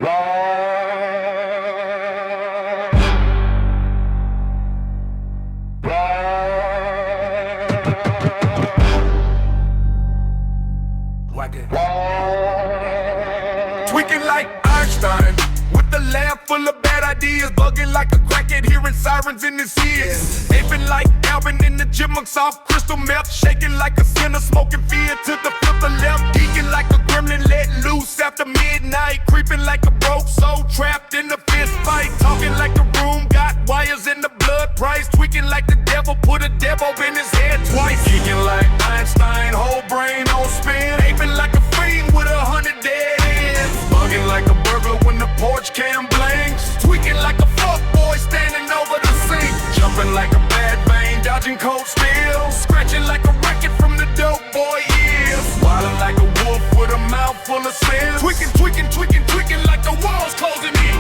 Tweaking like Einstein, with the lab full of bad ideas, bugging like a crackhead, hearing sirens in his ears. Aping like Alvin in the gym amongst soft crystal meth, shaking like a sinner, smoking fear to the fifth of left, geeking like a gremlin let loose after midnight, creeping like a broke soul trapped in a fist fight, talking like the room got wires in the blood price, tweaking like the devil put a devil in his head twice, geeking like Einstein, whole brain on spin, aping like a fiend with 100 dead ends, bugging like a burglar when the porch cam blinks, tweaking like a fuckboy standing over the sink, jumping like a bad vein, dodging cold steel, scratching like a racket from the dope boy ears, wilding like a wolf with a mouth full of sins, tweaking, tweaking, tweaking, tweaking like the walls closing in,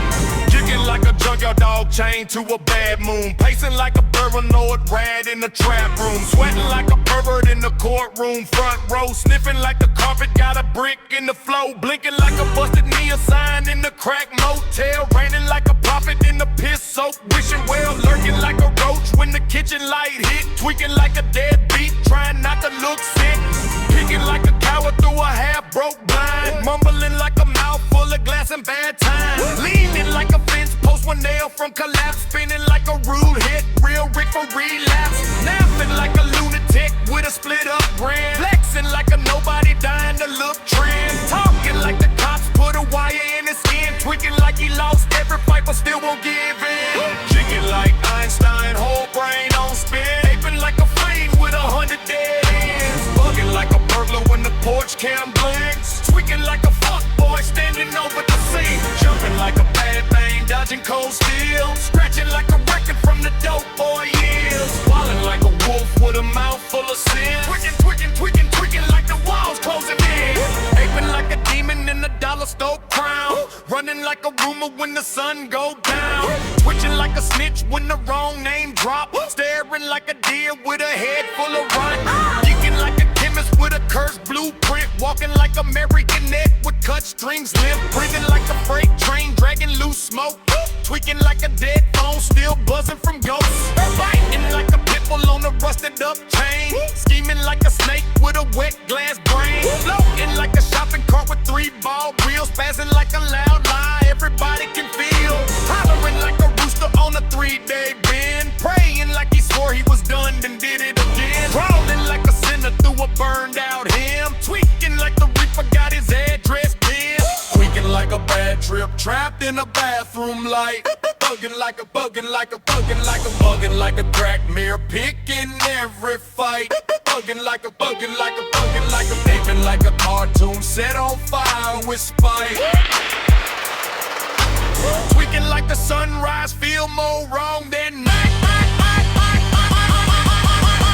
kicking like a junkyard dog chained to a bad moon, pacing like a paranoid rat in the trap room, sweating like a pervert in the courtroom front row, sniffing like the carpet got a brick in the flow, blinking like a busted neon sign in the crack motel, raining like a prophet in the piss soak, wishing well, lurking like a roach when the kitchen light hit, tweaking like a deadbeat, trying not to look sick, kicking like a coward through a half-broke blind, mumbling like a mouth full of glass and bad time, leaning like a fence post one nail from collapse, spinning like a rude hit, real Rick for relapse, napping like a lunatic with a split up brand, flexing like a nobody dying to look trend, talking like the cops put a wire in his skin, tweaking like he lost every fight but still won't give in, jigging like Einstein, whole brain on spin, aping like a fiend with 100 dead ends, bugging like a burglar when the porch cam blinks, tweaking like a fuckboy standing over the scene, jumping like a bad thing, dodging cold steel, scratching like a record from the dope boy ears, swallowing like a wolf with a mouth full of sin, tweaking, tweaking, tweaking, tweaking like the walls closing in, aping like a demon in a dollar store crown, running like a rumor when the sun go down, twitching like a snitch when the wrong name drop, staring like a deer with a head full of rot, geeking like a chemist with a cursed blueprint, walking like a marionette with cut strings limp, breathing like a freight train, dragging loose smoke, tweaking like a dead phone, still buzzing from ghosts, biting like a pitbull on a rusted up chain, scheming like a snake with a wet glass brain, floating like a shopping cart with 3 ball wheels, spazzing like a loud lie everybody can feel, hollering like a rooster on a 3-day bend, praying like he swore he was done then did it again, crawling like a sinner through a burned out hymn, tweaking like the reaper got his address pinned, tweaking like a bad trip trapped in a bathroom light, bugging like a bugging like a bugging like a bugging like a cracked mirror, picking every fight, bugging like a bugging like a bugging like a aping like a cartoon set on fire with spite, tweaking like the sunrise, feel more wrong than night,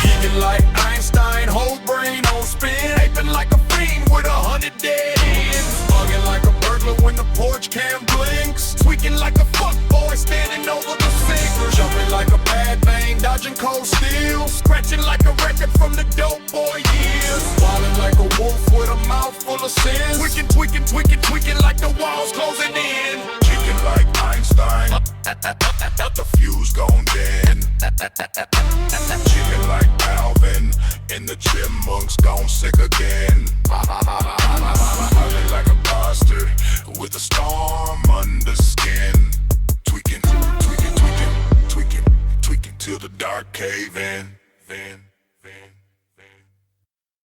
geeking like Einstein, whole brain on spin, aping like a fiend with 100 dead ends, bugging like a burglar when the porch cam blinks, tweaking like a fuckboy standing over the sink, jumping like a bad thing, dodging cold steel, scratching like a record from the dope boy years, swallowing like a wolf with a mouth full of sins, tweaking, tweaking, tweaking, tweaking like the walls closing in, kicking like Einstein, the fuse gone dead, chicken like Alvin, in the chipmunks gone sick again, howling like a bastard with a storm under skin, tweaking, tweaking, tweaking, tweaking, tweaking till the dark cave in.